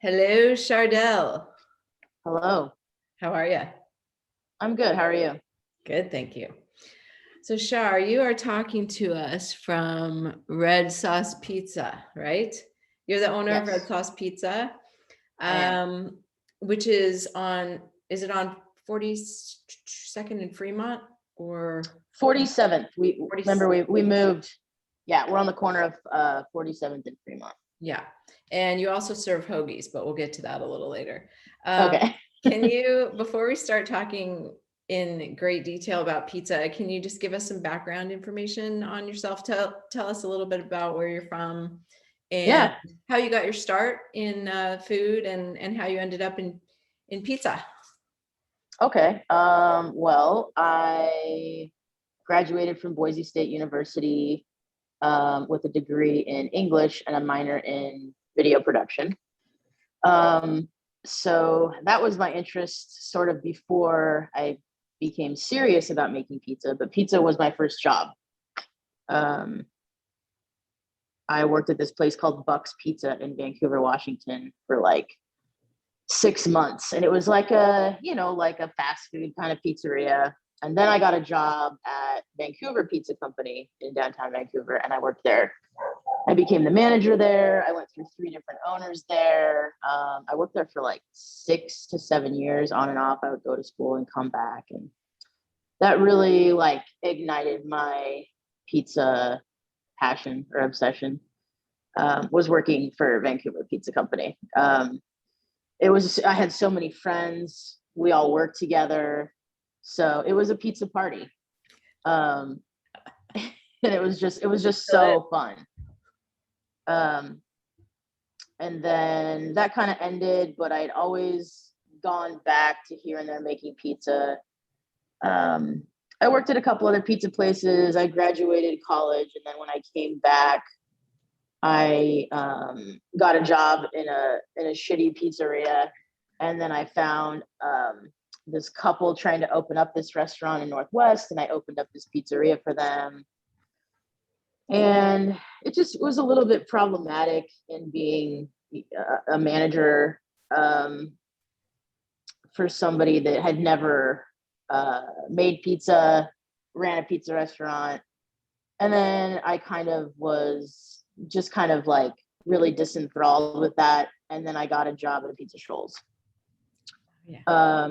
Hello, Shardell. Hello, How are you? I'm good. How are you? Good, thank you. So, Shar, you are talking to us from Red Sauce Pizza, right? You're the owner of Red Yes, Sauce Pizza, I am. which is it on 42nd and Fremont or 47th. We 40? remember we moved. Yeah, we're on the corner of 47th and Fremont. Yeah. And you also serve hoagies, but we'll get to that a little later. Okay. Can you, before we start talking in great detail about pizza, can you just give us some background information on yourself? Tell us a little bit about where you're from and Yeah. how you got your start in food and how you ended up in pizza. Okay. Well, I graduated from Boise State University with a degree in English and a minor in video production. So that was my interest sort of before I became serious about making pizza, but pizza was my first job. Um, I worked at this place called Buck's Pizza in Vancouver, Washington for like 6 months. And it was like like a fast food kind of pizzeria. And then I got a job at Vancouver Pizza Company in downtown Vancouver, and I worked there. I became the manager there. I went through 3 different owners there. I worked there for like 6 to 7 years on and off. I would go to school and come back. And that really like ignited my pizza passion or obsession. Was working for Vancouver Pizza Company. I had so many friends. We all worked together. So it was a pizza party. And it was just so fun. And then that kind of ended, but I'd always gone back to here and there making pizza. I worked at a couple other pizza places. I graduated college, and then when I came back, I got a job in a shitty pizzeria, and then I found this couple trying to open up this restaurant in Northwest, and I opened up this pizzeria for them. And it just was a little bit problematic in being a manager for somebody that had never made pizza, ran a pizza restaurant. And then I kind of was just kind of like really disenthralled with that. And then I got a job at a Pizza Shoals. Yeah.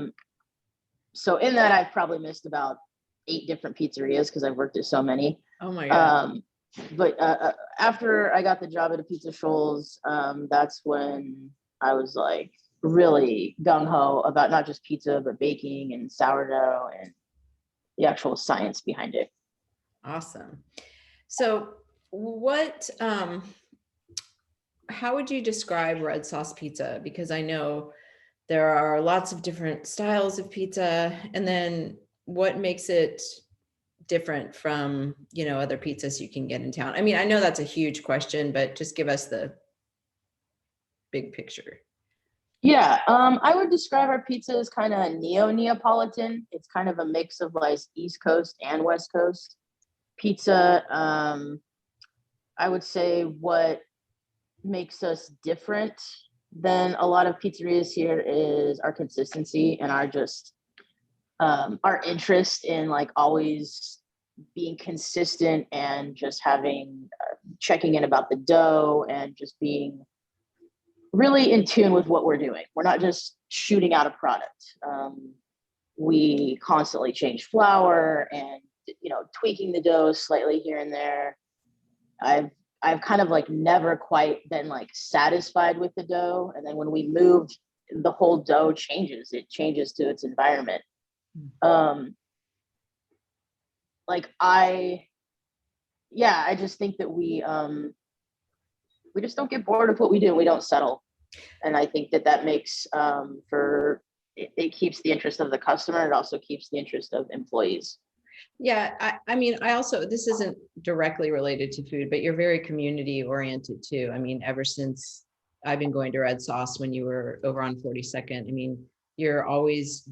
So in that, I've probably missed about 8 different pizzerias because I've worked at so many. Oh my God. But after I got the job at a Pizza Shoals, that's when I was like really gung-ho about not just pizza, but baking and sourdough and the actual science behind it. Awesome. So how would you describe Red Sauce Pizza? Because I know there are lots of different styles of pizza. And then what makes it different from, other pizzas you can get in town? I mean, I know that's a huge question, but just give us the big picture. Yeah, I would describe our pizza as kind of Neapolitan. It's kind of a mix of like East Coast and West Coast pizza. I would say what makes us different than a lot of pizzerias here is our consistency and our interest in like always being consistent and just having checking in about the dough and just being really in tune with what we're doing. We're not just shooting out a product. We constantly change flour and tweaking the dough slightly here and there. I've kind of like never quite been like satisfied with the dough. And then when we moved, the whole dough changes. It changes to its environment. I just think that we just don't get bored of what we do. We don't settle. And I think that makes it keeps the interest of the customer. It also keeps the interest of employees. Yeah, I mean, this isn't directly related to food, but you're very community oriented too. I mean, ever since I've been going to Red Sauce when you were over on 42nd, I mean, you're always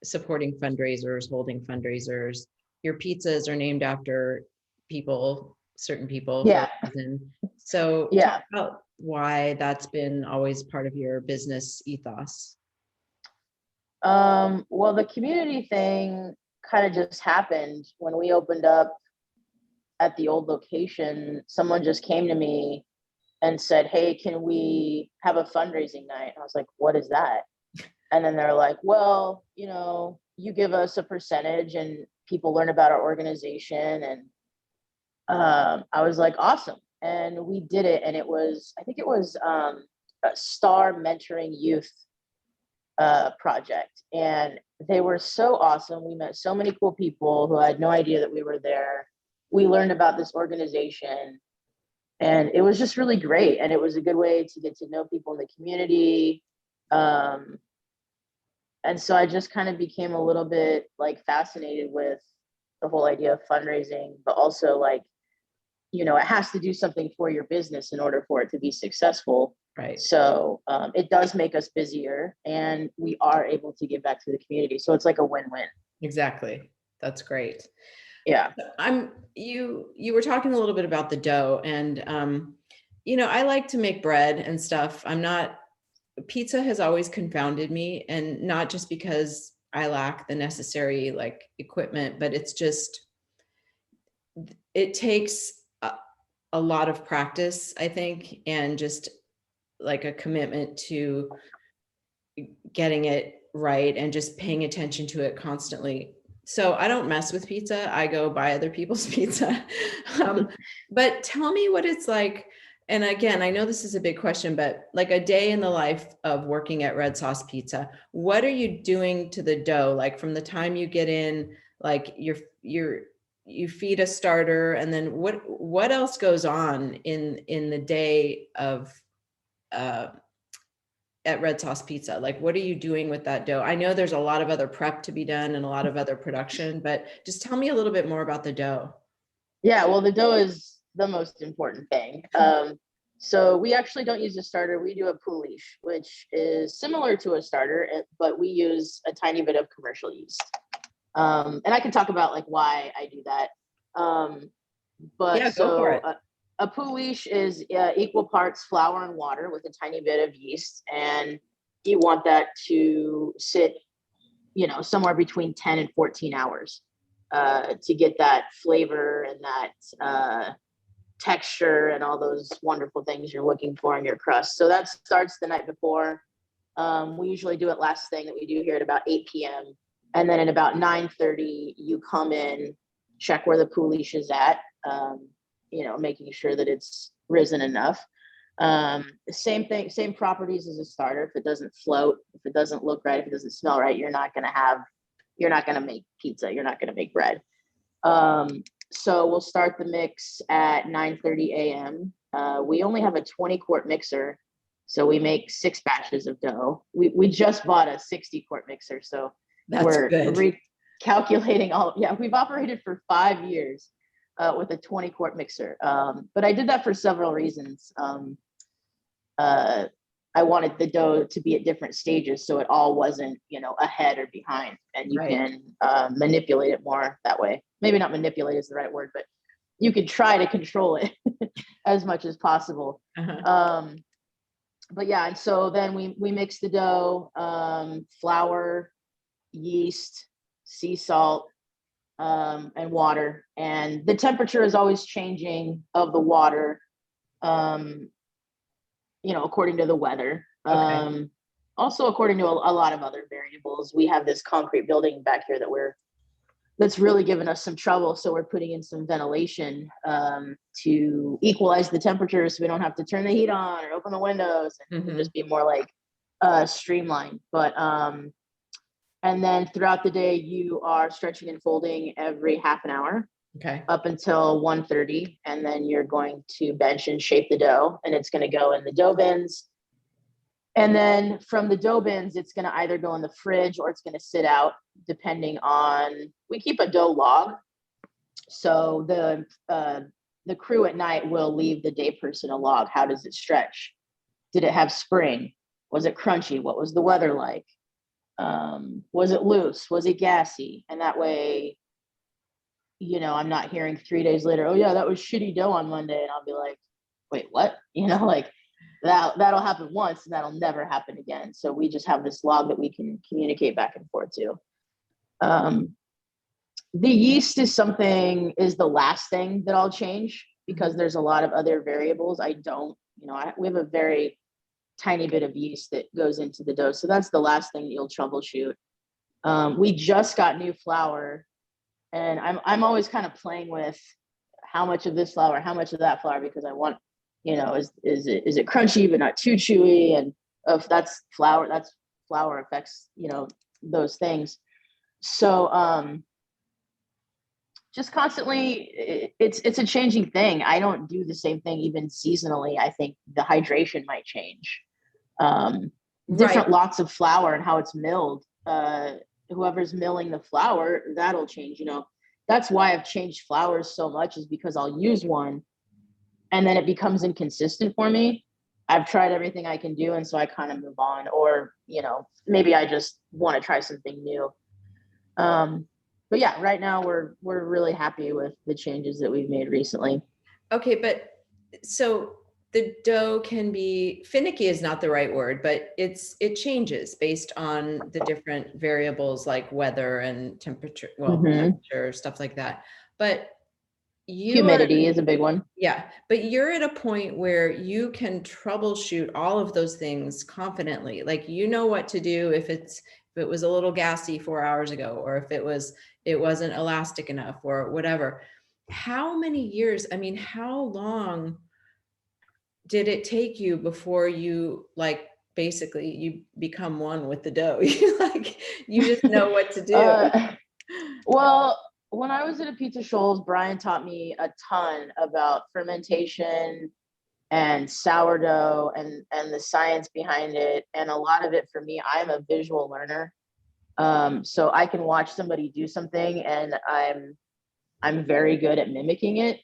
supporting fundraisers, holding fundraisers. Your pizzas are named after certain people. Yeah. For a reason. So yeah. talk about why that's been always part of your business ethos? Well, the community thing kind of just happened when we opened up at the old location. Someone just came to me and said, "Hey, can we have a fundraising night?" And I was like, "What is that?" And then they're like, "Well, you give us a percentage and people learn about our organization." And I was like, "Awesome." And we did it. And I think it was a Star Mentoring Youth project. And they were so awesome. We met so many cool people who had no idea that we were there. We learned about this organization, and it was just really great. And it was a good way to get to know people in the community. And so I just kind of became a little bit like fascinated with the whole idea of fundraising, but also like, it has to do something for your business in order for it to be successful. Right. So it does make us busier, and we are able to give back to the community. So it's like a win-win. Exactly. That's great. Yeah. You were talking a little bit about the dough, and I like to make bread and stuff. Pizza has always confounded me, and not just because I lack the necessary like equipment, but it's just, it takes a lot of practice, I think, and just like a commitment to getting it right and just paying attention to it constantly. So I don't mess with pizza. I go buy other people's pizza. But tell me what it's like. And again, I know this is a big question, but like a day in the life of working at Red Sauce Pizza, what are you doing to the dough? Like from the time you get in, like you feed a starter, and then what else goes on in the day of at Red Sauce Pizza? Like, what are you doing with that dough? I know there's a lot of other prep to be done and a lot of other production, but just tell me a little bit more about the dough. Yeah. Well, the dough is the most important thing. So we actually don't use a starter. We do a pouliche, which is similar to a starter, but we use a tiny bit of commercial yeast. And I can talk about like why I do that. But Yeah, go for it. A pouliche is equal parts flour and water with a tiny bit of yeast, and you want that to sit, somewhere between 10 and 14 hours to get that flavor and that texture and all those wonderful things you're looking for in your crust. So that starts the night before. We usually do it last thing that we do here at about 8 p.m. And then at about 9:30, you come in, check where the pouliche is at, making sure that it's risen enough. Same thing, same properties as a starter. If it doesn't float, if it doesn't look right, if it doesn't smell right, you're not going to make pizza. You're not going to make bread. So we'll start the mix at 9:30 a.m. We only have a 20-quart mixer, so we make 6 batches of dough. We just bought a 60-quart mixer, so we're recalculating all. Yeah, we've operated for 5 years with a 20-quart mixer. But I did that for several reasons. I wanted the dough to be at different stages, so it all wasn't, ahead or behind, and you can manipulate it more that way. Maybe not manipulate is the right word, but you could try to control it as much as possible. But yeah, and so then we mix the dough, flour, yeast, sea salt, and water, and the temperature is always changing of the water, according to the weather. Also according to a lot of other variables. We have this concrete building back here that's really given us some trouble, so we're putting in some ventilation to equalize the temperature, so we don't have to turn the heat on or open the windows, and just be more like streamlined. But and then throughout the day, you are stretching and folding every half an hour. Up until 1:30, and then you're going to bench and shape the dough, and it's going to go in the dough bins. And then from the dough bins, it's going to either go in the fridge or it's going to sit out, depending on. We keep a dough log, so the crew at night will leave the day person a log. How does it stretch? Did it have spring? Was it crunchy? What was the weather like? Was it loose? Was it gassy? And that way, I'm not hearing 3 days later, "Oh yeah, that was shitty dough on Monday," and I'll be like, "Wait, what?" that'll happen once and that'll never happen again. So we just have this log that we can communicate back and forth to. The yeast is the last thing that I'll change, because there's a lot of other variables. We have a very tiny bit of yeast that goes into the dough. So that's the last thing that you'll troubleshoot. We just got new flour, and I'm always kind of playing with how much of this flour, how much of that flour, because I want, is it crunchy but not too chewy? And if that's flour affects, those things. So just constantly, it's a changing thing. I don't do the same thing even seasonally. I think the hydration might change. Different lots of flour and how it's milled. Whoever's milling the flour, that'll change. That's why I've changed flours so much, is because I'll use one and then it becomes inconsistent for me. I've tried everything I can do, and so I kind of move on, or maybe I just want to try something new. But yeah, right now we're really happy with the changes that we've made recently. Okay, but so the dough can be finicky, is not the right word, but it changes based on the different variables like weather and temperature, temperature, stuff like that. But humidity is a big one. Yeah, but you're at a point where you can troubleshoot all of those things confidently. Like, what to do if it was a little gassy 4 hours ago, or if it wasn't elastic enough, or whatever. How many years, how long did it take you before you basically you become one with the dough? You just know what to do. Well, when I was at a Pizza Shoals, Brian taught me a ton about fermentation and sourdough and the science behind it. And a lot of it, for me, I'm a visual learner. So I can watch somebody do something and I'm very good at mimicking it.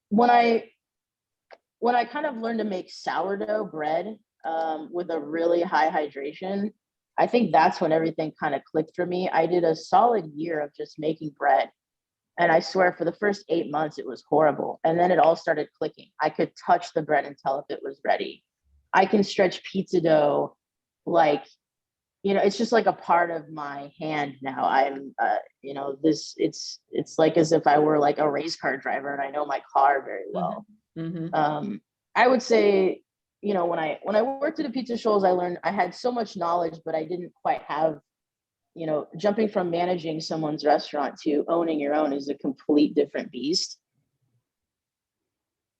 When I kind of learned to make sourdough bread with a really high hydration, I think that's when everything kind of clicked for me. I did a solid year of just making bread. And I swear, for the first 8 months, it was horrible. And then it all started clicking. I could touch the bread and tell if it was ready. I can stretch pizza dough it's just like a part of my hand now. I'm, it's like as if I were like a race car driver and I know my car very well. Mm-hmm. I would say, when I worked at a Pizza Shoals, I learned I had so much knowledge, but I didn't quite have, jumping from managing someone's restaurant to owning your own is a complete different beast.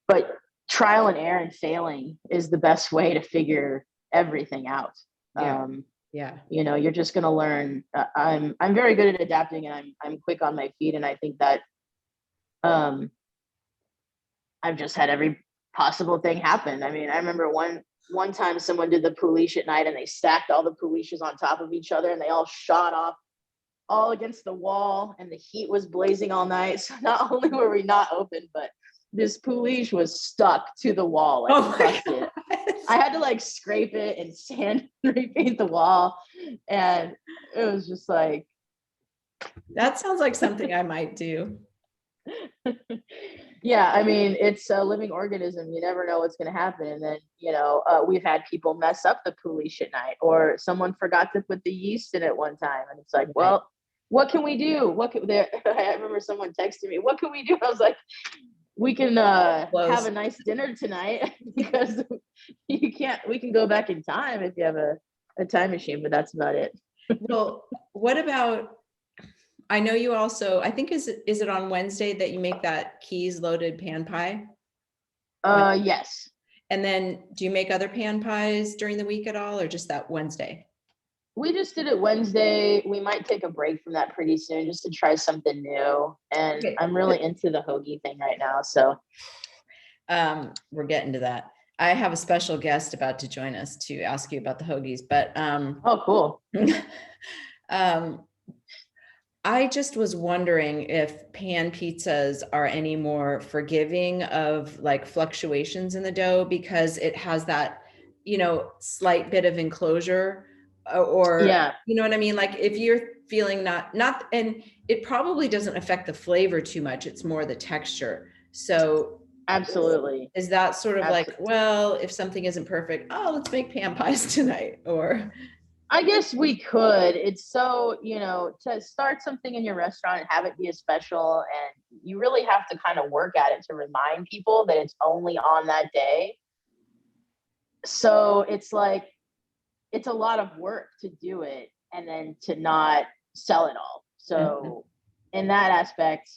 But trial and error and failing is the best way to figure everything out. Yeah. You're just going to learn. I'm very good at adapting, and I'm quick on my feet. And I think that I've just had every possible thing happen. I remember one time someone did the pouliche at night, and they stacked all the pouliches on top of each other, and they all shot off all against the wall, and the heat was blazing all night. So not only were we not open, but this pouliche was stuck to the wall, crusted. I had to scrape it and sand repaint the wall, and it was just like, that sounds like something I might do. Yeah, it's a living organism. You never know what's going to happen. And then, we've had people mess up the pouliche at night, or someone forgot to put the yeast in it one time, and it's like, well, what can we do? I remember someone texting me, what can we do? I was like, we can have a nice dinner tonight, because we can go back in time if you have a time machine, but that's about it. Well, what about, I know you also, I think, is it on Wednesday that you make that Keys loaded pan pie? Yes. And then do you make other pan pies during the week at all, or just that Wednesday? We just did it Wednesday. We might take a break from that pretty soon just to try something new. And okay. I'm really into the hoagie thing right now. So we're getting to that. I have a special guest about to join us to ask you about the hoagies, but oh, cool. I just was wondering if pan pizzas are any more forgiving of fluctuations in the dough, because it has that, slight bit of enclosure, or, yeah. You know what I mean? If you're feeling not, and it probably doesn't affect the flavor too much. It's more the texture. So Absolutely. Is that sort of like, Absolutely. well, if something isn't perfect, oh, let's make pan pies tonight, or? I guess we could. It's so, to start something in your restaurant and have it be a special, and you really have to kind of work at it to remind people that it's only on that day. So it's like, it's a lot of work to do it and then to not sell it all. Mhm. So in that aspect,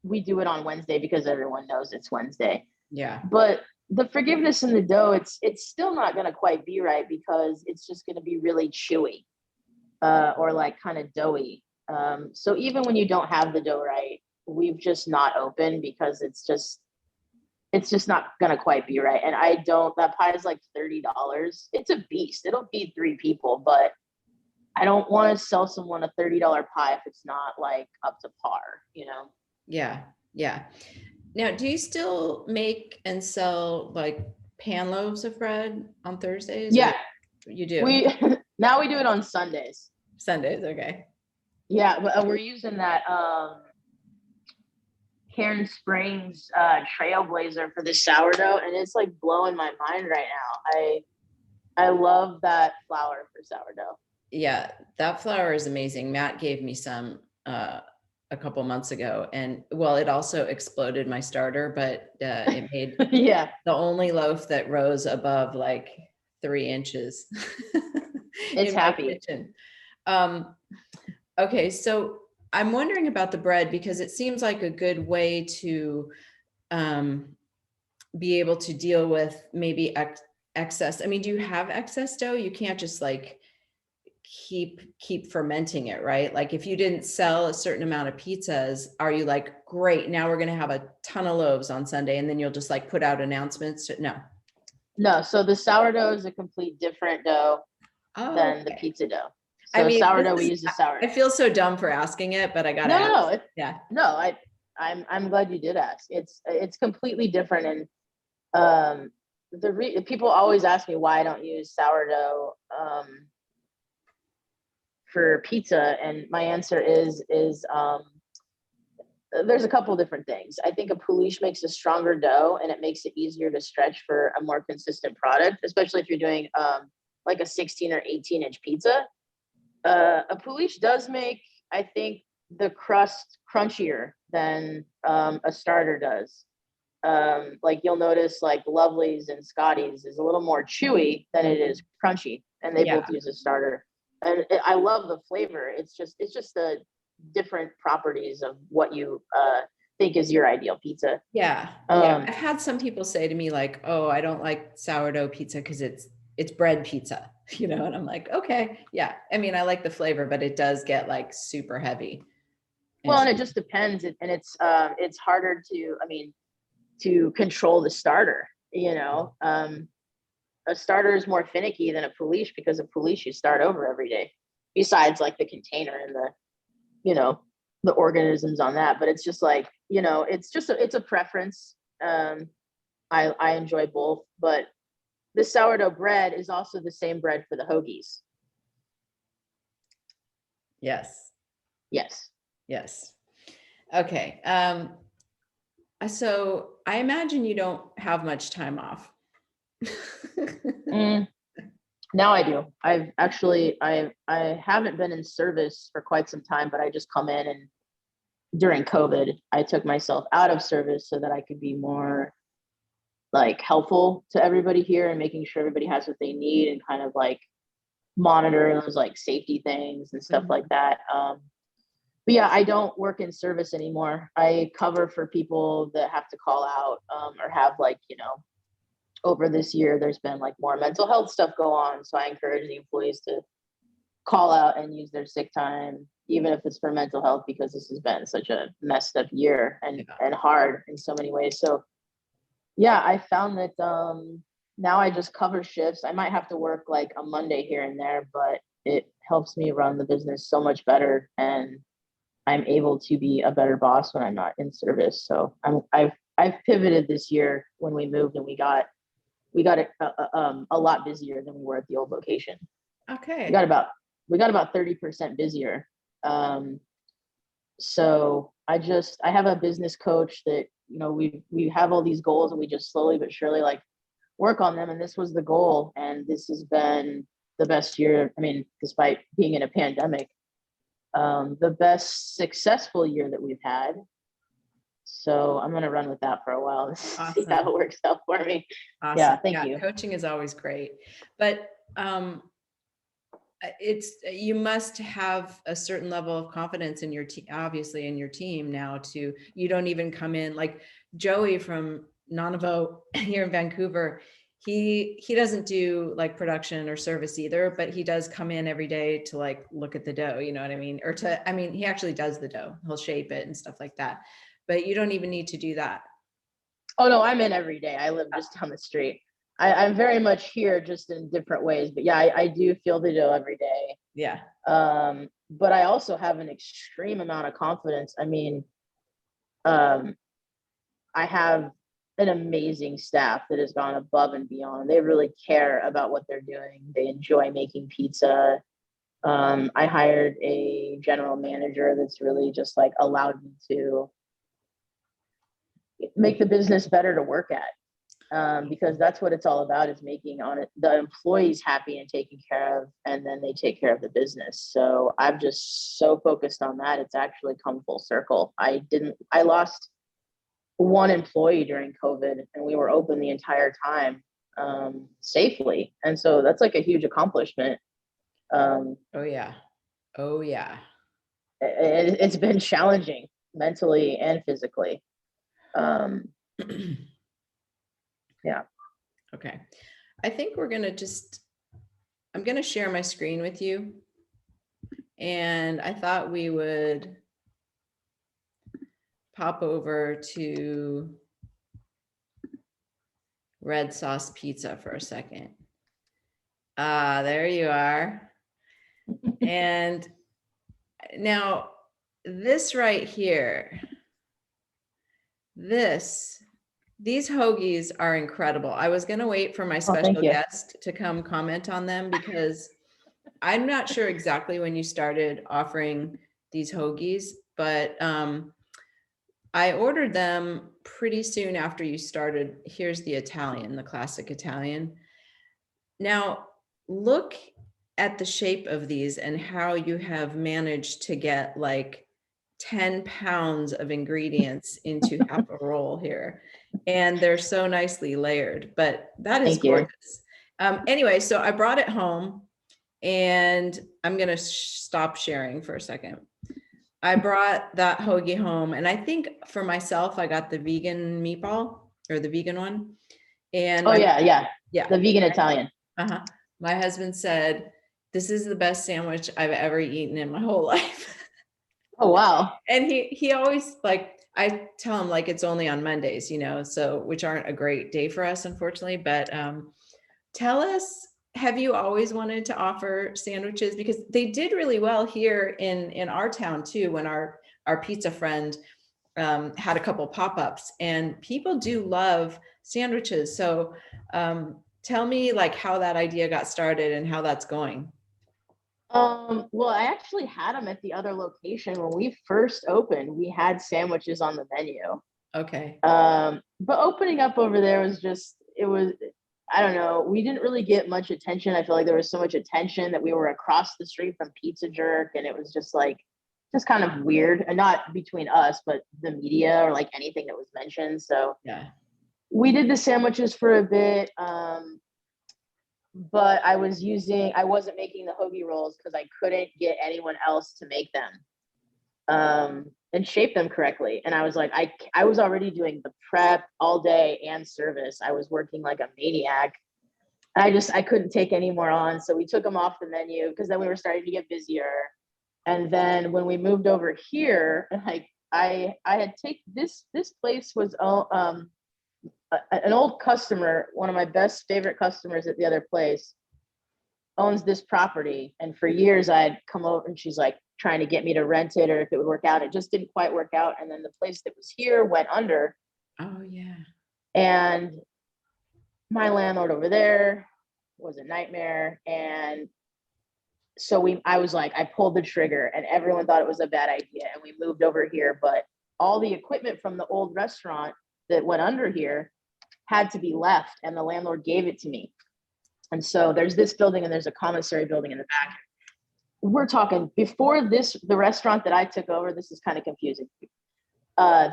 we do it on Wednesday because everyone knows it's Wednesday. Yeah. But the forgiveness in the dough, it's still not going to quite be right because it's just going to be really chewy, or like kind of doughy. So even when you don't have the dough right, we've just not opened because it's just not going to quite be right. And I don't, that pie is like $30. It's a beast. It'll feed 3 people, but I don't want to sell someone a $30 pie if it's not like up to par. Yeah. Yeah. Now, do you still make and sell like pan loaves of bread on Thursdays, or Yeah, you do? we now we do it on Sundays. Sundays? Okay. Yeah, but we're using that Karen Springs Trailblazer for the sourdough, and it's like blowing my mind right now. I love that flour for sourdough. Yeah, that flour is amazing. Matt gave me some a couple months ago, and well, it also exploded my starter, but it made Yeah, the only loaf that rose above like 3 inches it's in my happy. kitchen. Um, okay, so I'm wondering about the bread because it seems like a good way to um, be able to deal with maybe excess. I mean, do you have excess dough? You can't just like keep fermenting it, right? Like if you didn't sell a certain amount of pizzas, are you like, great, now we're going to have a ton of loaves on Sunday, and then you'll just like put out announcements? No. No, so the sourdough is a complete different dough Oh, than the okay. pizza dough. I So mean, this sourdough, we is, use the sourdough. I feel so dumb for asking it, but I gotta No, no, ask. no. Yeah. No, I'm glad you did ask. It's completely different, and um, people always ask me why I don't use sourdough for pizza, and my answer is there's a couple different things. I think a pouliche makes a stronger dough, and it makes it easier to stretch for a more consistent product, especially if you're doing like a 16 or 18-inch pizza. A pouliche does make, I think, the crust crunchier than a starter does. Like you'll notice, like Lovely's and Scotty's is a little more chewy than it is crunchy, and they Yeah. both use a starter. And I love the flavor. It's just the different properties of what you think is your ideal pizza. Yeah. Yeah. I've had some people say to me like, oh, I don't like sourdough pizza because it's bread pizza, and I'm like, okay, yeah. I mean, I like the flavor, but it does get like super heavy. Well, and it just depends, and it's harder to, I mean, to control the starter. A starter is more finicky than a pouliche because a pouliche you start over every day. Besides, like the container and you know the organisms on that, but it's just like it's a preference. I enjoy both, but the sourdough bread is also the same bread for the hoagies. Yes. Yes. Yes. Okay. So I imagine you don't have much time off. Mm, now I do. I haven't been in service for quite some time, but I just come in, and during COVID, I took myself out of service so that I could be more like helpful to everybody here and making sure everybody has what they need and kind of like monitor those like safety things and stuff like Mhm. that. But yeah, I don't work in service anymore. I cover for people that have to call out, or have like, over this year, there's been like more mental health stuff go on. So I encourage the employees to call out and use their sick time, even if it's for mental health, because this has been such a messed up year and, Yeah. and hard in so many ways. So yeah, I found that now I just cover shifts. I might have to work like a Monday here and there, but it helps me run the business so much better, and I'm able to be a better boss when I'm not in service. So I've pivoted this year when we moved, and we got it a lot busier than we were at the old location. Okay. We got about 30% busier. So I have a business coach that we have all these goals and we just slowly but surely like work on them. And this was the goal. And this has been the best year. I mean, despite being in a pandemic, the best successful year that we've had. So I'm going to run with that for a while and see Awesome. how it works out for me. Awesome. Yeah, thank you. Coaching is always great, but you must have a certain level of confidence in your team, obviously in your team now. You don't even come in like Joey from Nanaveau here in Vancouver. He doesn't do like production or service either, but he does come in every day to like look at the dough, you know what I mean? He actually does the dough. He'll shape it and stuff like that, but you don't even need to do that. Oh no, I'm in every day. I live just down the street. I'm very much here, just in different ways. But yeah, I do feel the dough every day. Yeah. But I also have an extreme amount of confidence. I mean, I have an amazing staff that has gone above and beyond. They really care about what they're doing. They enjoy making pizza. I hired a general manager that's really just like allowed me to make the business better to work at. Because that's what it's all about, is making the employees happy and taken care of, and then they take care of the business. So I'm just so focused on that. It's actually come full circle. I lost one employee during COVID, and we were open the entire time, safely. And so that's like a huge accomplishment. Oh yeah. It's been challenging mentally and physically. Yeah. Okay. I think I'm going to share my screen with you. And I thought we would pop over to Red Sauce Pizza for a second. There you are. And now this right here, these hoagies are incredible. I was going to wait for my special guest to come comment on them, because I'm not sure exactly when you started offering these hoagies, but I ordered them pretty soon after you started. Here's the classic Italian. Now, look at the shape of these and how you have managed to get like 10 pounds of ingredients into half a roll here. And they're so nicely layered, but that is gorgeous. Anyway, so I brought it home, and I'm going to stop sharing for a second. I brought that hoagie home, and I think for myself, I got the vegan meatball, or the vegan one. And yeah. The vegan Italian. My husband said, "This is the best sandwich I've ever eaten in my whole life." Oh, wow. And he always, like, I tell him like it's only on Mondays, so, which aren't a great day for us, unfortunately. But tell us, have you always wanted to offer sandwiches? Because they did really well here in our town too, when our pizza friend had a couple pop-ups, and people do love sandwiches. So tell me like how that idea got started and how that's going. Well, I actually had them at the other location. When we first opened, we had sandwiches on the menu. Okay. But opening up over there was I don't know. We didn't really get much attention. I feel like there was so much attention that we were across the street from Pizza Jerk, and it was just kind of weird, and not between us, but the media or like anything that was mentioned. So yeah, we did the sandwiches for a bit. But I wasn't making the hoagie rolls because I couldn't get anyone else to make them and shape them correctly. And I was like, I was already doing the prep all day and service. I was working like a maniac. I couldn't take any more on. So we took them off the menu, because then we were starting to get busier. And then when we moved over here, like I had this place was an old customer, one of my best favorite customers at the other place, owns this property. And for years I'd come over, and she's like trying to get me to rent it, or if it would work out. It just didn't quite work out. And then the place that was here went under. Oh yeah. And my landlord over there was a nightmare. And so I was like, I pulled the trigger, and everyone thought it was a bad idea, and we moved over here. But all the equipment from the old restaurant that went under here had to be left, and the landlord gave it to me. And so there's this building and there's a commissary building in the back. We're talking before this, the restaurant that I took over, this is kind of confusing.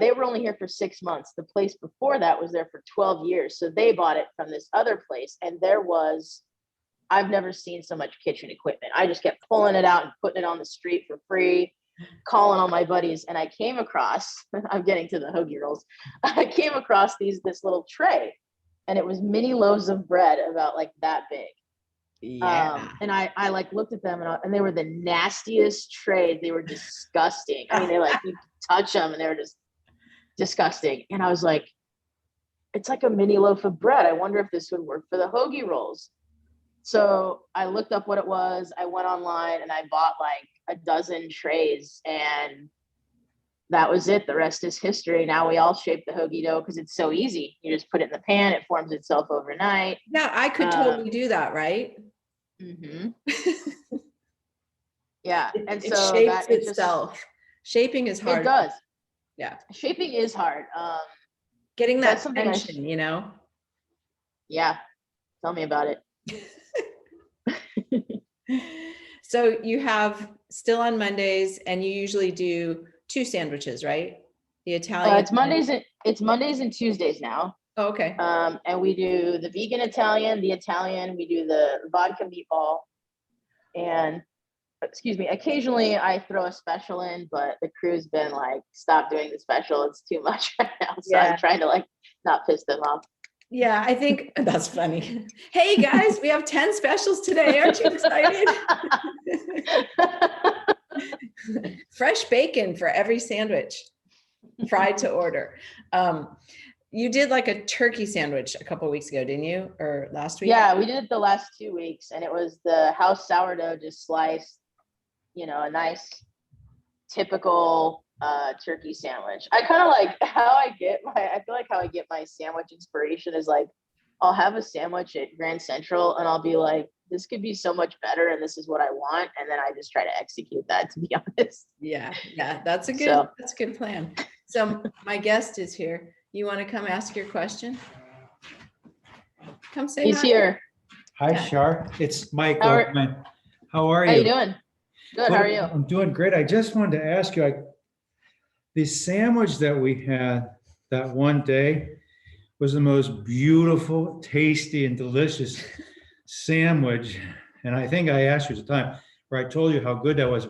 They were only here for 6 months. The place before that was there for 12 years. So they bought it from this other place. And there was, I've never seen so much kitchen equipment. I just kept pulling it out and putting it on the street for free, calling all my buddies. And I came across, I'm getting to the hoagie rolls. I came across this little tray, and it was mini loaves of bread about like that big. Yeah. And I like looked at them, and they were the nastiest trays. They were disgusting. I mean, they like, you touch them and they were just disgusting. And I was like, it's like a mini loaf of bread. I wonder if this would work for the hoagie rolls. So I looked up what it was. I went online and I bought like a dozen trays, and that was it. The rest is history. Now we all shape the hoagie dough because it's so easy. You just put it in the pan, it forms itself overnight. Yeah, I could totally do that, right? Mm-hmm. Yeah. And It so shapes that it itself. Shaping is hard. It does. Yeah. Shaping is hard. Getting that's that something tension, you know? Yeah. Tell me about it. So you have still on Mondays, and you usually do 2 sandwiches, right? The Italian. It's Mondays and Tuesdays now. Oh, okay. And we do the vegan Italian, we do the vodka meatball, and excuse me, occasionally I throw a special in, but the crew's been like, stop doing the special. It's too much right now. So I'm trying to like not piss them off. Yeah, I think that's funny. Hey guys, we have 10 specials today. Aren't you excited? Fresh bacon for every sandwich, fried to order. You did like a turkey sandwich a couple of weeks ago, didn't you? Or last week? Yeah, we did it the last 2 weeks, and it was the house sourdough just sliced, you know, a nice typical turkey sandwich. I kind of like I feel like how I get my sandwich inspiration is like, I'll have a sandwich at Grand Central and I'll be like, this could be so much better and this is what I want. And then I just try to execute that, to be honest. Yeah. That's a good plan. So my guest is here. You want to come ask your question? Come say He's hi. here. Hi, Yeah. Shar. It's Mike. How How are you you? doing? Good. How are you? I'm doing great. I just wanted to ask you, the sandwich that we had that one day was the most beautiful, tasty, and delicious sandwich. And I think I asked you at the time, where I told you how good that was.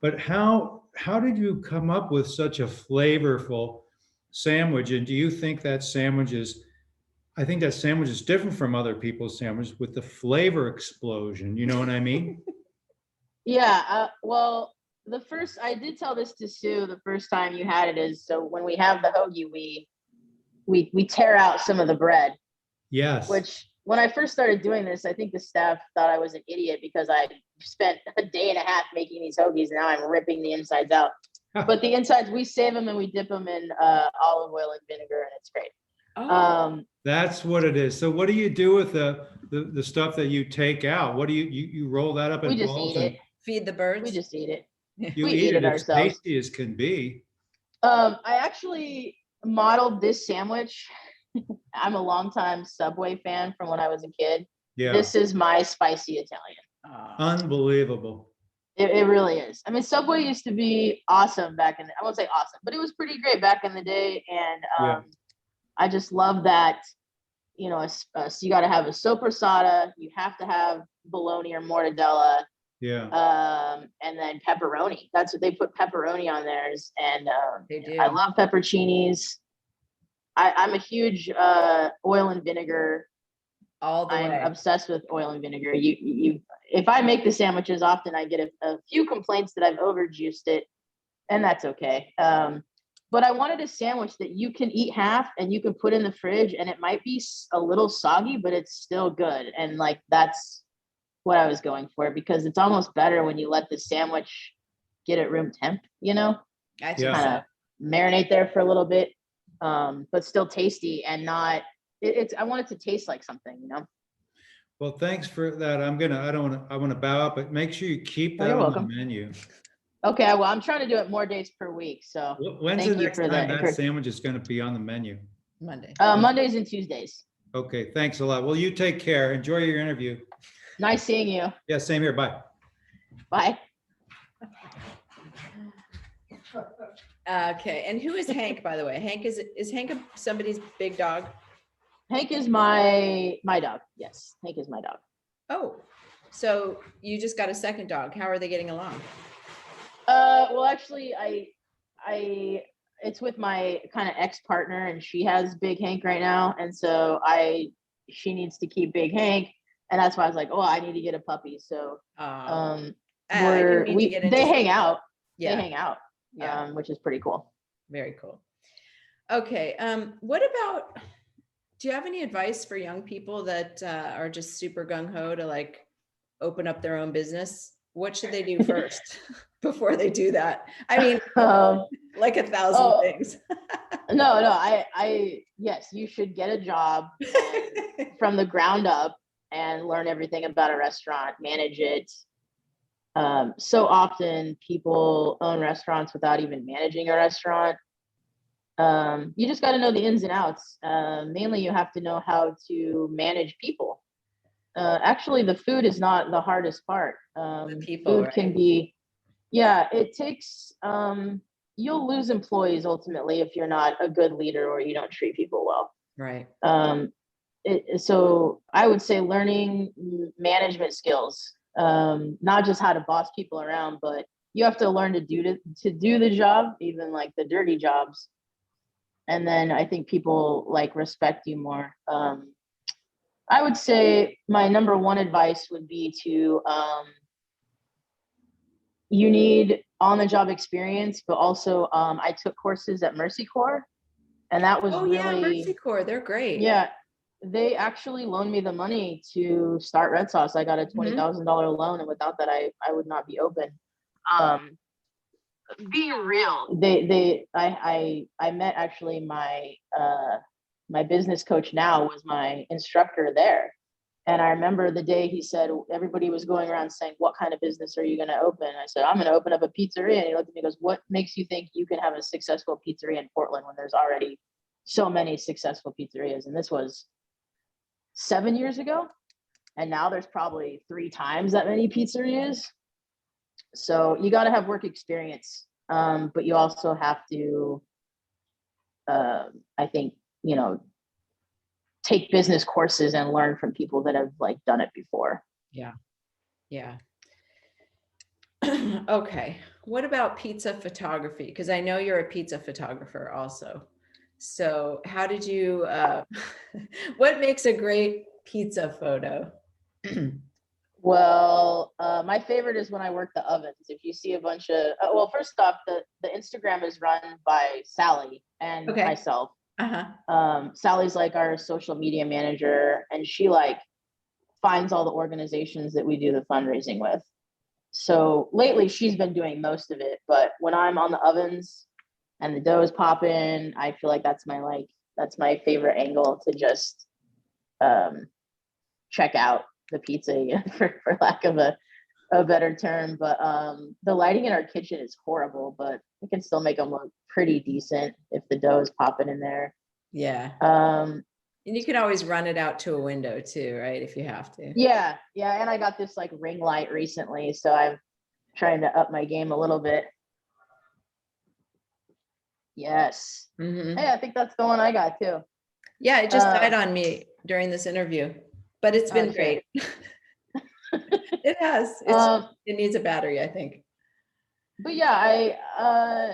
But how did you come up with such a flavorful sandwich? And do you think that sandwich is, I think that sandwich is different from other people's sandwiches with the flavor explosion. You know what I mean? Yeah. Well, I did tell this to Sue the first time you had it is, so when we have the hoagie, we tear out some of the bread. Yes. Which when I first started doing this, I think the staff thought I was an idiot because I spent a day and a half making these hoagies. And now I'm ripping the insides out. But the insides, we save them and we dip them in olive oil and vinegar, and it's great. Oh. That's what it is. So what do you do with the stuff that you take out? What do you roll that up in We just balls eat it. Feed the birds? We just eat it. You we eat it as ourselves. tasty as can be. I actually modeled this sandwich. I'm a longtime Subway fan from when I was a kid. Yeah. This is my spicy Italian. Unbelievable. It really is. I mean, Subway used to be awesome back in I won't say awesome, but it was pretty great back in the day. And I just love that, you know, so you got to have a sopressata. You have to have bologna or mortadella. Yeah. And then pepperoni. That's what they put pepperoni on theirs. And They do. I love pepperoncinis. I'm a huge oil and vinegar. All the I'm way. obsessed with oil and vinegar. If I make the sandwiches often, I get a few complaints that I've overjuiced it, and that's okay. But I wanted a sandwich that you can eat half and you can put in the fridge, and it might be a little soggy, but it's still good. And like, that's what I was going for, because it's almost better when you let the sandwich get at room temp, you know, I Yeah. kind of marinate there for a little bit, but still tasty and not, I want it to taste like something, you know? Well, thanks for that. I want to bow up, but make sure you keep that You're on welcome. the menu. Okay, well, I'm trying to do it more days per week, so When's the thank you next for time that. that sandwich is going to be on the menu? Monday. Mondays and Tuesdays. Okay, thanks a lot. Well, you take care. Enjoy your interview. Nice seeing you. Yeah, same here. Bye. Bye. Okay, and who is Hank, by the way? Hank is Hank somebody's big dog? Hank is my dog. Yes, Hank is my dog. Oh, so you just got a second dog. How are they getting along? Well, actually, it's with my kind of ex-partner, and she has Big Hank right now, and so she needs to keep Big Hank, and that's why I was like, oh, I need to get a puppy. So, I didn't mean to get into they hang out. Yeah. They hang out, Yeah. which is pretty cool. Very cool. Okay. What about, do you have any advice for young people that are just super gung-ho to like open up their own business? What should they do first before they do that? I mean, like 1,000 things. No, yes, you should get a job from the ground up and learn everything about a restaurant, manage it. So often people own restaurants without even managing a restaurant. You just got to know the ins and outs. Mainly you have to know how to manage people. Actually, the food is not the hardest part. People, food can be, it takes, you'll lose employees ultimately if you're not a good leader or you don't treat people well. Right. So I would say learning management skills, not just how to boss people around, but you have to learn to do the job, even like the dirty jobs. And then I think people like respect you more. I would say my number one advice would be to, you need on-the-job experience, but also I took courses at Mercy Corps, and that was yeah, Mercy Corps, they're great. Yeah, they actually loaned me the money to start Red Sauce. I got a $20,000 loan, and without that, I would not be open. Being real, I met actually my my business coach now was my instructor there. And I remember the day he said, everybody was going around saying, what kind of business are you going to open? I said, I'm going to open up a pizzeria. And he looked at me and goes, what makes you think you can have a successful pizzeria in Portland when there's already so many successful pizzerias? And this was 7 years ago. And now there's probably 3 times that many pizzerias. So you got to have work experience. But you also have to, I think, take business courses and learn from people that have like done it before. Yeah. Okay. What about pizza photography? Because I know you're a pizza photographer also. So how did you, what makes a great pizza photo? Well, my favorite is when I work the ovens. If you see a bunch of, well, first off, the Instagram is run by Sally and myself. Sally's like our social media manager, and she like finds all the organizations that we do the fundraising with. So lately she's been doing most of it, but when I'm on the ovens and the dough is popping, I feel like that's my favorite angle to just check out the pizza for lack of a better term. But the lighting in our kitchen is horrible, but we can still make them look pretty decent if the dough is popping in there. Yeah. And you can always run it out to a window too, right? If you have to. Yeah. And I got this like ring light recently, so I'm trying to up my game a little bit. Yes. Hey, I think that's the one I got too. Yeah, it just died on me during this interview, but it's been great. It has. It needs a battery, I think. But yeah,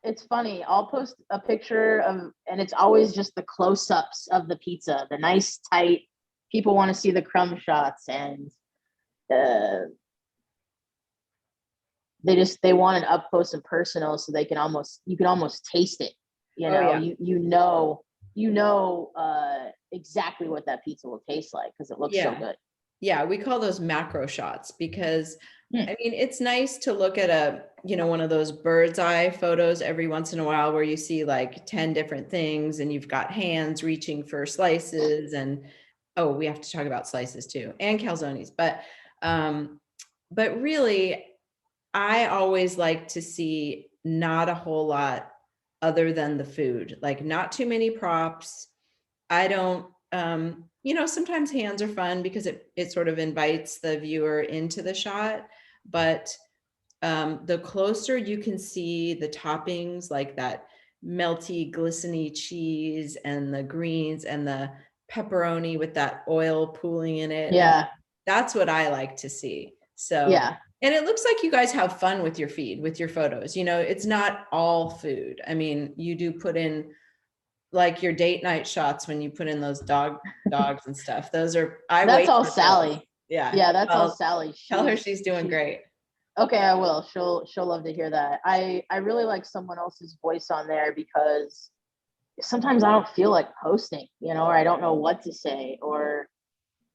it's funny. I'll post a picture of, and it's always just the close-ups of the pizza, the nice tight. People want to see the crumb shots, and they want it up close and personal, so you can almost taste it. You know exactly what that pizza will taste like because it looks so good. Yeah, we call those macro shots because I mean, it's nice to look at one of those bird's eye photos every once in a while where you see like 10 different things and you've got hands reaching for slices, and we have to talk about slices too, and calzones. But really I always like to see not a whole lot other than the food, like not too many props. I don't, sometimes hands are fun because it sort of invites the viewer into the shot, but the closer you can see the toppings, like that melty, glistening cheese and the greens and the pepperoni with that oil pooling in it. Yeah. That's what I like to see. So, Yeah. and it looks like you guys have fun with your feed, with your photos. It's not all food. I mean, you do put in like your date night shots when you put in those dogs and stuff. Those are, I That's wait all for those. Sally. Yeah. Yeah, that's all Well, Sally. tell her she's doing great. Okay, I will. She'll love to hear that. I really like someone else's voice on there because sometimes I don't feel like posting, or I don't know what to say, or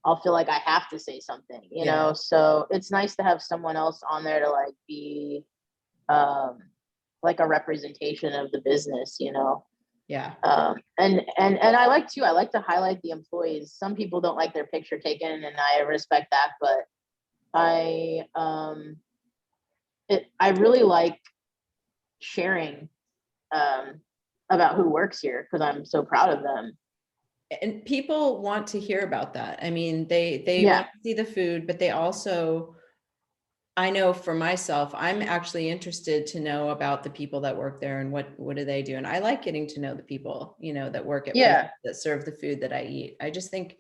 I'll feel like I have to say something, Yeah. So it's nice to have someone else on there to like be like a representation of the business, Yeah. And I like to highlight the employees. Some people don't like their picture taken, and I respect that, but I really like sharing about who works here because I'm so proud of them. And people want to hear about that. I mean, they Yeah. want to see the food, but they also, I know for myself, I'm actually interested to know about the people that work there and what do they do. And I like getting to know the people, that work at places that serve the food that I eat. I just think,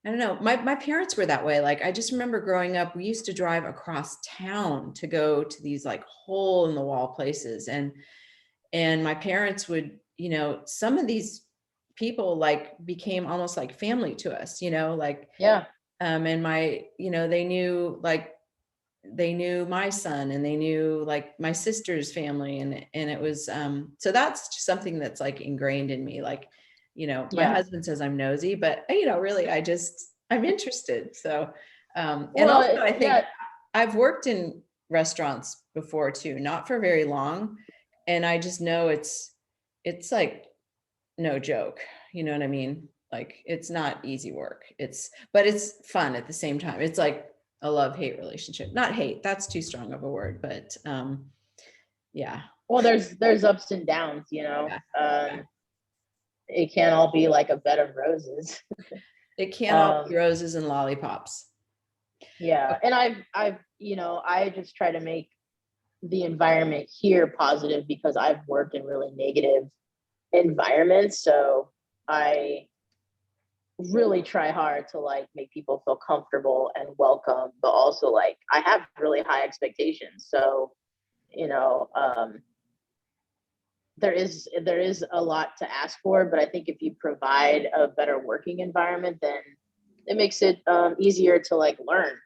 I don't know, my parents were that way. Like, I just remember growing up, we used to drive across town to go to these like hole in the wall places. And my parents would, some of these people like became almost like family to us, like, Yeah. and my, they knew my son and they knew like my sister's family. And it was, so that's just something that's like ingrained in me. Like, my husband says I'm nosy, but really, I'm interested. So, and also I think I've worked in restaurants before too, not for very long. And I just know it's like no joke. You know what I mean? Like, it's not easy work. But it's fun at the same time. It's like a love-hate relationship. Not hate, that's too strong of a word, but yeah. Well, there's ups and downs, Yeah. It can't all be like a bed of roses. It can't all be roses and lollipops. Yeah. And I just try to make the environment here positive because I've worked in really negative environments. So I really try hard to like make people feel comfortable and welcome, but also like I have really high expectations. So, there is a lot to ask for, but I think if you provide a better working environment, then it makes it easier to like learn.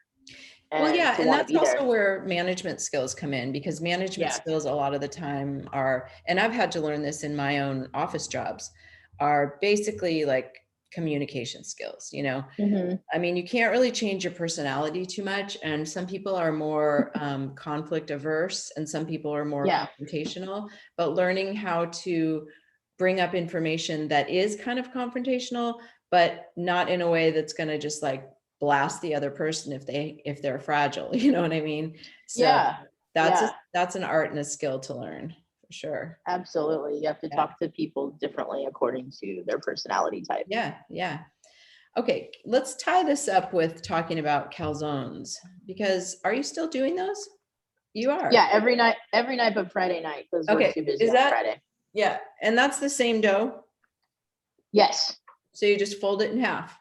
Well, yeah, and that's also there. where management skills come in, because management skills a lot of the time are, and I've had to learn this in my own office jobs, are basically like communication skills, Mm-hmm. I mean, you can't really change your personality too much. And some people are more conflict averse and some people are more confrontational, but learning how to bring up information that is kind of confrontational, but not in a way that's going to just like blast the other person if they're fragile, you know what I mean? So that's an art and a skill to learn, for sure. Absolutely. You have to talk to people differently according to their personality type. Yeah. Okay, let's tie this up with talking about calzones, because are you still doing those? You are. Yeah, every night but Friday night because we're too busy on Friday. Yeah, and that's the same dough? Yes. So you just fold it in half?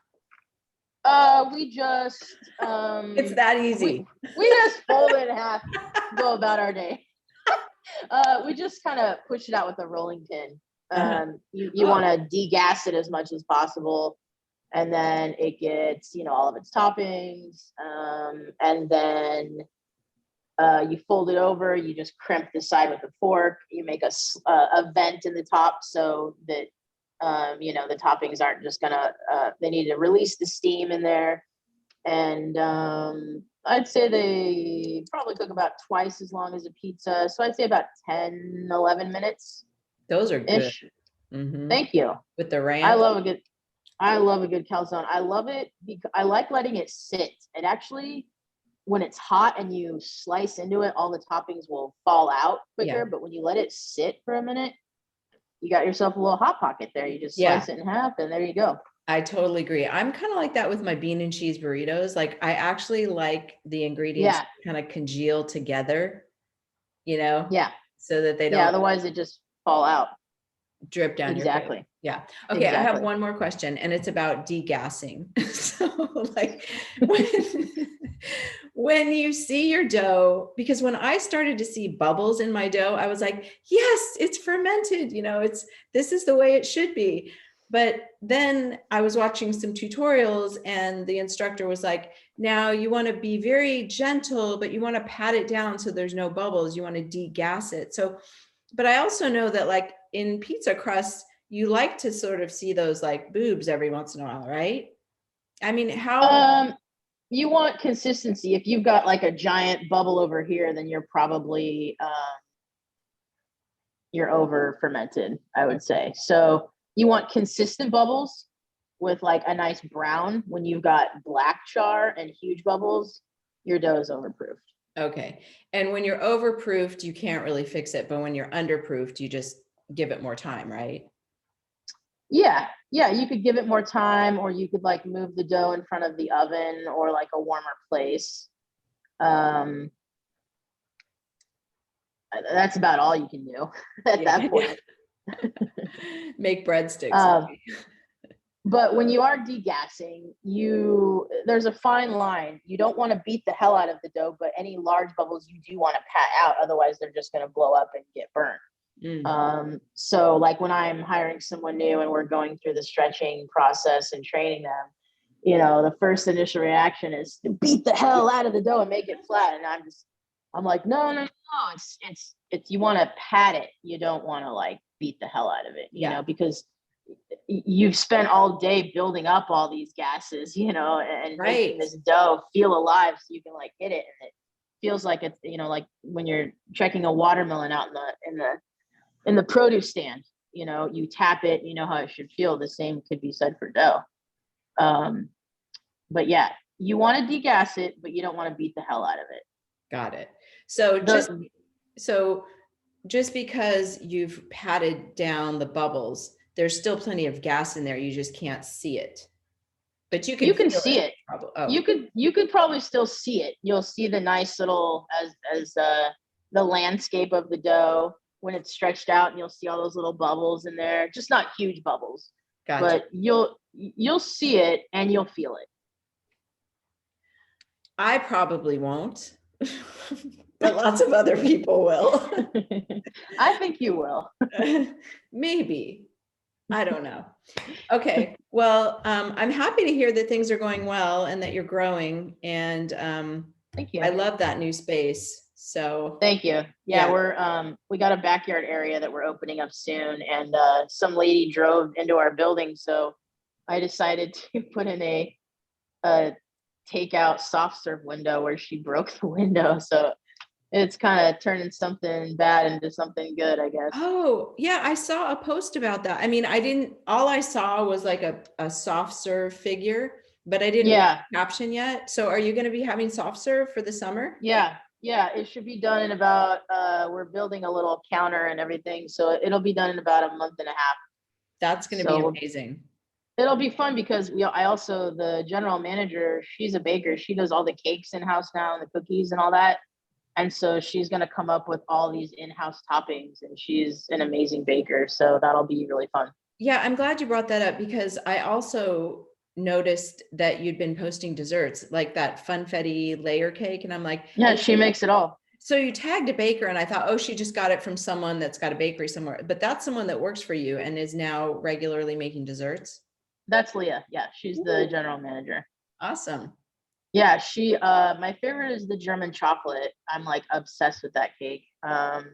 We just it's that easy. We just fold it in half, go about our day. We just kind of push it out with a rolling pin. You want to degas it as much as possible, and then it gets all of its toppings, and then you fold it over. You just crimp the side with a fork. You make a vent in the top so that the toppings aren't just gonna. They need to release the steam in there, and I'd say they probably cook about twice as long as a pizza. So I'd say about 10, 11 minutes. Those are good. Mm-hmm. Thank you. With the ranch. I love a good calzone. I love it because I like letting it sit. It actually when it's hot and you slice into it, all the toppings will fall out quicker. Yeah. But when you let it sit for a minute, you got yourself a little hot pocket there. You just slice it in half and there you go. I totally agree. I'm kind of like that with my bean and cheese burritos. Like I actually like the ingredients kind of congeal together, Yeah. so that they Yeah. don't Otherwise it just fall out. drip down your food. Exactly. Yeah. Okay. I have Exactly. one more question, and it's about degassing. So like when you see your dough, because when I started to see bubbles in my dough, I was like, yes, it's fermented, this is the way it should be. But then I was watching some tutorials and the instructor was like, now you want to be very gentle, but you want to pat it down so there's no bubbles. You want to degas it. So, but I also know that like in pizza crust, you like to sort of see those like boobs every once in a while, right? I mean, how? You want consistency. If you've got like a giant bubble over here, then you're probably you're over fermented, I would say. So you want consistent bubbles with like a nice brown. When you've got black char and huge bubbles, your dough is overproofed. Okay. And when you're overproofed, you can't really fix it. But when you're underproofed, you just give it more time, right? Yeah. Yeah. You could give it more time, or you could like move the dough in front of the oven or like a warmer place. That's about all you can do at that point. Make breadsticks. But when you are degassing, there's a fine line. You don't want to beat the hell out of the dough, but any large bubbles you do want to pat out, otherwise they're just going to blow up and get burnt. So like when I'm hiring someone new and we're going through the stretching process and training them, the first initial reaction is to beat the hell out of the dough and make it flat. And I'm like, no, it's you want to pat it. You don't want to like beat the hell out of it, because you've spent all day building up all these gases, and making this dough feel alive so you can like hit it. And it feels like it's, like when you're checking a watermelon out in the produce stand, you tap it, how it should feel. The same could be said for dough. But yeah, you want to degas it, but you don't want to beat the hell out of it. Got it. So just because you've patted down the bubbles, there's still plenty of gas in there. You just can't see it. But you can see it. You could probably still see it. You'll see the nice little as the landscape of the dough when it's stretched out, and you'll see all those little bubbles in there. Just not huge bubbles. Gotcha. But you'll see it and you'll feel it. I probably won't. But lots of other people will. I think you will. Maybe. I don't know. Okay. Well, I'm happy to hear that things are going well and that you're growing. And thank you. I love that new space. So thank you. Yeah, we got a backyard area that we're opening up soon, and some lady drove into our building, so I decided to put in a takeout soft serve window where she broke the window. So it's kind of turning something bad into something good, I guess. Oh, yeah. I saw a post about that. I mean, all I saw was like a soft serve figure, but I didn't read the caption yet. So are you going to be having soft serve for the summer? Yeah. It should be done in about, we're building a little counter and everything. So it'll be done in about a month and a half. That's going to be amazing. It'll be fun because I also, the general manager, she's a baker. She does all the cakes in-house now and the cookies and all that. And so she's going to come up with all these in-house toppings, and she's an amazing baker. So that'll be really fun. Yeah, I'm glad you brought that up, because I also noticed that you'd been posting desserts like that funfetti layer cake. And I'm like, yeah, she makes it all. So you tagged a baker, and I thought, oh, she just got it from someone that's got a bakery somewhere. But that's someone that works for you and is now regularly making desserts. That's Leah. Yeah, she's the general manager. Awesome. Yeah, she my favorite is the German chocolate. I'm like obsessed with that cake. But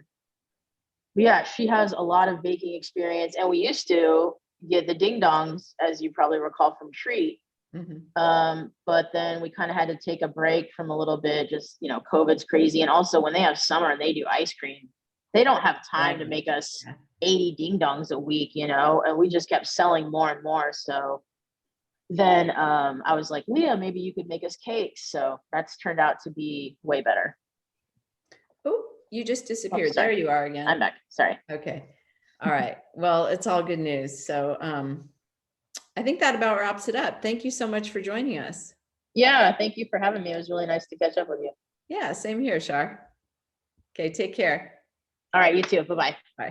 yeah, she has a lot of baking experience, and we used to get the ding dongs, as you probably recall, from Treat. But then we kind of had to take a break from a little bit, just COVID's crazy, and also when they have summer and they do ice cream, they don't have time to make us 80 ding dongs a week, and we just kept selling more and more. So then I was like, Leah, maybe you could make us cakes. So that's turned out to be way better. Oh, you just disappeared. There sorry. you are again. I'm back. Sorry. Okay. All right. Well, it's all good news. So I think that about wraps it up. Thank you so much for joining us. Yeah, thank you for having me. It was really nice to catch up with you. Yeah, same here, Shar. Okay, take care. All right, you too. Bye-bye. Bye.